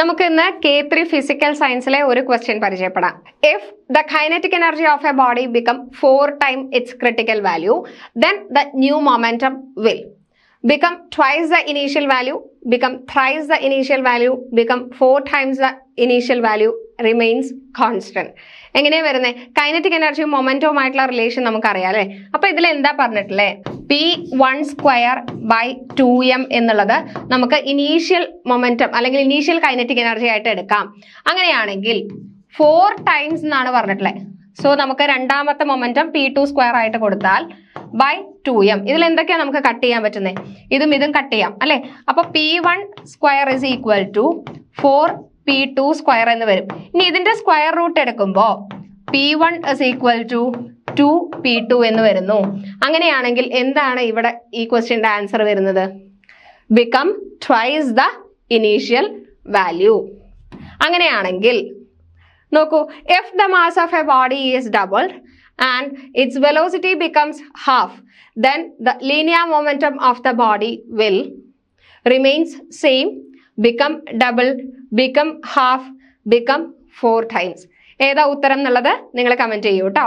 നമുക്ക് ഇന്ന് K3 physical സയൻസിലെ ഒരു ക്വസ്റ്റ്യൻ പരിചയപ്പെടാം. If the kinetic energy of a body become 4 times its critical value, then the new momentum will become twice the initial value, become thrice the initial value, become 4 times the initial value, remains constant. എങ്ങനെയാ വരുന്നത്? Kinetic എനർജിയും മൊമെന്റവുമായിട്ടുള്ള relation നമുക്കറിയാം അല്ലേ? അപ്പൊ ഇതിൽ എന്താ പറഞ്ഞിട്ടില്ലേ? P1²/2m എന്നുള്ളത് നമുക്ക് ഇനീഷ്യൽ മൊമെന്റം അല്ലെങ്കിൽ ഇനീഷ്യൽ കൈനറ്റിക് എനർജി ആയിട്ട് എടുക്കാം. അങ്ങനെയാണെങ്കിൽ 4 ടൈംസ് എന്നാണ് പറഞ്ഞിട്ടുള്ളത്. സോ നമുക്ക് രണ്ടാമത്തെ മൊമെന്റം P2² ആയിട്ട് കൊടുത്താൽ /2m. ഇതിൽ എന്തൊക്കെയാ നമുക്ക് കട്ട് ചെയ്യാൻ പറ്റുന്നത്? ഇതും കട്ട് ചെയ്യാം അല്ലെ? അപ്പൊ P1² is equal to 4P2² എന്ന് വരും. ഇനി ഇതിന്റെ സ്ക്വയർ റൂട്ട് എടുക്കുമ്പോൾ P1 is equal to 2P2 എന്ന് വരുന്നു. അങ്ങനെയാണെങ്കിൽ എന്താണ് ഇവിടെ ഈ ക്വസ്റ്റ്യന്റെ ആൻസർ വരുന്നത്? Become twice the initial value. അങ്ങനെയാണെങ്കിൽ നോക്കൂ, if the mass of a body is doubled and its velocity becomes half, then the linear momentum of the body will remains same, become double, become half, become 4 times. ഏതാ ഉത്തരം എന്നുള്ളത് നിങ്ങൾ comment ചെയ്യൂ കേട്ടോ.